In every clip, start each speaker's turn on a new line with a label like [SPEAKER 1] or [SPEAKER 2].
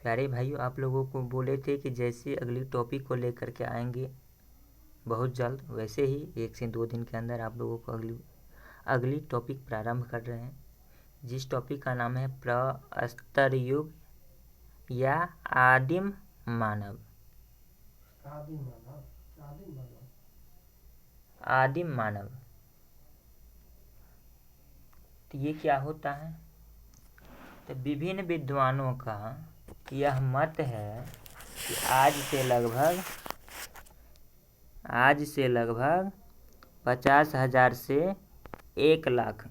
[SPEAKER 1] प्यारे भाइयों, आप लोगों को बोले थे कि जैसे अगली टॉपिक को लेकर के आएंगे बहुत जल्द, वैसे ही 1 से 2 दिन के अंदर आप लोगों को अगली टॉपिक प्रारंभ कर रहे हैं, जिस टॉपिक का नाम है प्रस्तर युग या आदिम मानव। आदिम मानव तो ये क्या होता है? तो विभिन्न विद्वानों का यह मत है कि आज से लगभग 50,000 से 1,00,000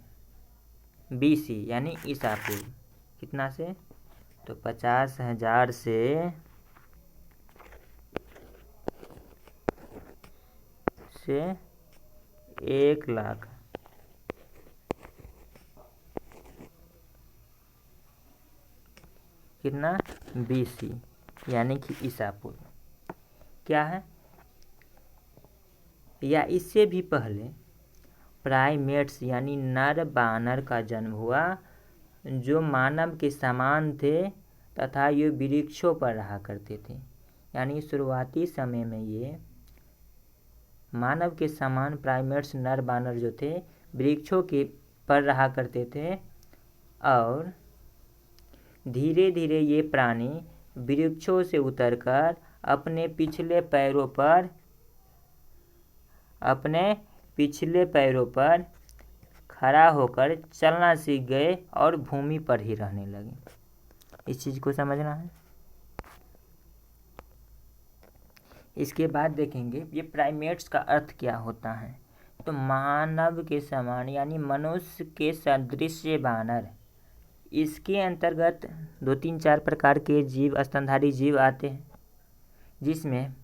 [SPEAKER 1] BC यानी ईसा पूर्व, कितना से? तो 50,000 से 1,00,000 कितना? BC यानी कि ईसा पूर्व क्या है? या इससे भी पहले प्राइमेट्स यानी नर बानर का जन्म हुआ, जो मानव के समान थे तथा ये वृक्षों पर रहा करते थे। यानी शुरुआती समय में ये मानव के समान प्राइमेट्स नर बानर जो थे वृक्षों के पर रहा करते थे, और धीरे धीरे ये प्राणी वृक्षों से उतरकर अपने पिछले पैरों पर खड़ा होकर चलना सीख गए और भूमि पर ही रहने लगे। इस चीज़ को समझना है। इसके बाद देखेंगे ये प्राइमेट्स का अर्थ क्या होता है। तो मानव के समान यानी मनुष्य के सदृश बानर, इसके अंतर्गत 2, 3, 4 प्रकार के जीव, स्तनधारी जीव आते हैं, जिसमें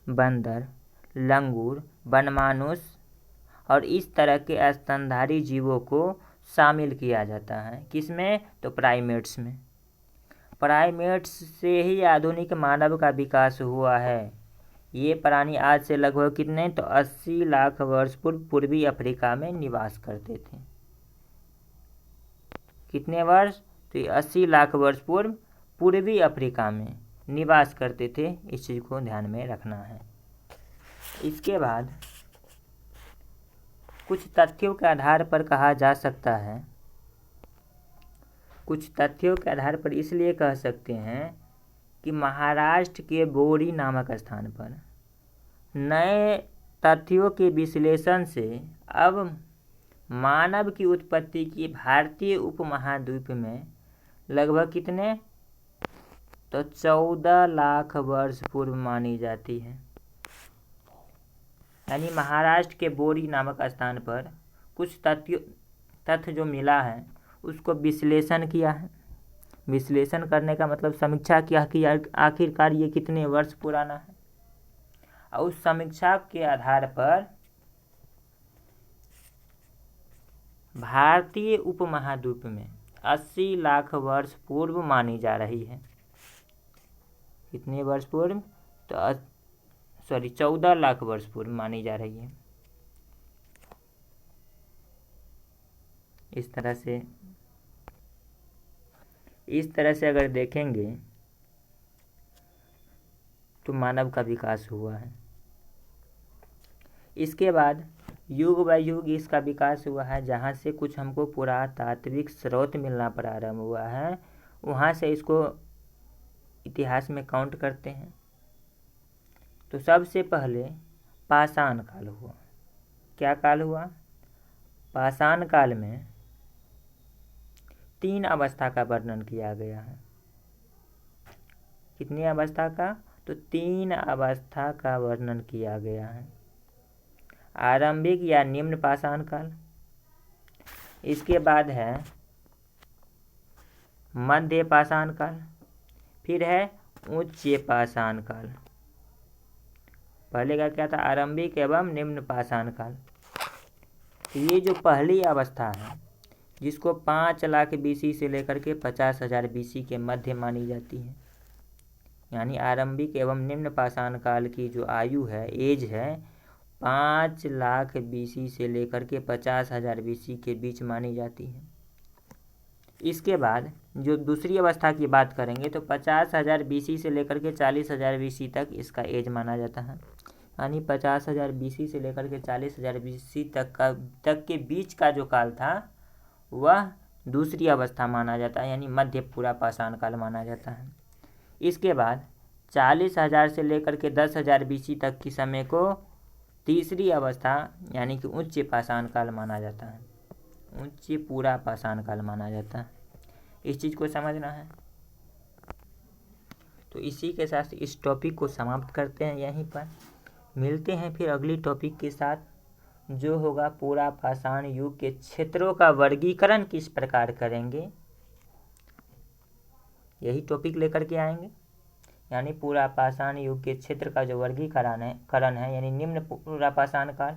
[SPEAKER 1] बंदर, लंगूर, वनमानुष और इस तरह के स्तनधारी जीवों को शामिल किया जाता है। किसमें? तो प्राइमेट्स में। प्राइमेट्स से ही आधुनिक मानव का विकास हुआ है। ये प्राणी आज से लगभग कितने? तो 80 लाख वर्ष पूर्व पूर्वी अफ्रीका में निवास करते थे। कितने वर्ष? तो 80 लाख वर्ष पूर्व पूर्वी अफ्रीका में निवास करते थे। इस चीज़ को ध्यान में रखना है। इसके बाद कुछ तथ्यों के आधार पर कहा जा सकता है, कुछ तथ्यों के आधार पर इसलिए कह सकते हैं कि महाराष्ट्र के बोरी नामक स्थान पर नए तथ्यों के विश्लेषण से अब मानव की उत्पत्ति की भारतीय उपमहाद्वीप में लगभग कितने? तो 14 लाख वर्ष पूर्व मानी जाती है। यानी महाराष्ट्र के बोरी नामक स्थान पर कुछ तथ्य जो मिला है उसको विश्लेषण किया है। विश्लेषण करने का मतलब समीक्षा किया कि आखिरकार ये कितने वर्ष पुराना है, और उस समीक्षा के आधार पर भारतीय उपमहाद्वीप में 80 लाख वर्ष पूर्व मानी जा रही है। कितने वर्ष पूर्व? तो 14 लाख वर्ष पूर्व मानी जा रही है। इस तरह से अगर देखेंगे तो मानव का विकास हुआ है। इसके बाद युग बाय युग इसका विकास हुआ है। जहाँ से कुछ हमको पुरातात्विक स्रोत मिलना प्रारंभ हुआ है, वहाँ से इसको इतिहास में काउंट करते हैं। तो सबसे पहले पाषाण काल हुआ। क्या काल हुआ? पाषाण काल में 3 अवस्था का वर्णन किया गया है। कितनी अवस्था का? तो 3 अवस्था का वर्णन किया गया है। आरंभिक या निम्न पाषाण काल, इसके बाद है मध्य पाषाण काल, फिर है उच्च पाषाण काल। पहले का क्या था? आरंभिक एवं निम्न पाषाण काल। ये जो पहली अवस्था है, जिसको 5 लाख BC से लेकर के 50,000 BC के मध्य मानी जाती है, यानी आरंभिक एवं निम्न पाषाण काल की जो आयु है, एज है, 5 लाख BC से लेकर के 50,000 BC के बीच मानी जाती है। इसके बाद जो दूसरी अवस्था की बात करेंगे तो 50,000 BC से लेकर के 40,000 BC तक इसका एज माना जाता है। यानी 50,000 BC से लेकर के 40,000 BC तक के बीच का जो काल था वह दूसरी अवस्था माना जाता है, यानी मध्य पूरा पाषाण काल माना जाता है। इसके बाद 40,000 से लेकर के 10,000 BC तक की समय को तीसरी अवस्था यानी कि उच्च पाषाण काल माना जाता है, उच्च पूरा पाषाण काल माना जाता है। इस चीज़ को समझना है। तो इसी के साथ इस टॉपिक को समाप्त करते हैं यहीं पर। मिलते हैं फिर अगली टॉपिक के साथ, जो होगा पूरा पाषाण युग के क्षेत्रों का वर्गीकरण किस प्रकार करेंगे, यही टॉपिक लेकर के आएंगे। यानी पूरा पाषाण युग के क्षेत्र का जो वर्गीकरण है यानी निम्न पूरा पाषाण काल,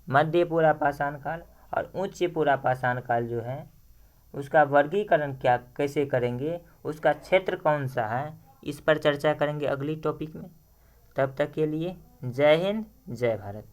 [SPEAKER 1] मध्य पूरा पाषाण काल और उच्च पूरा पाषाण काल जो है उसका वर्गीकरण कैसे करेंगे, उसका क्षेत्र कौन सा है, इस पर चर्चा करेंगे अगली टॉपिक में। तब तक के लिए जय हिंद, जय भारत।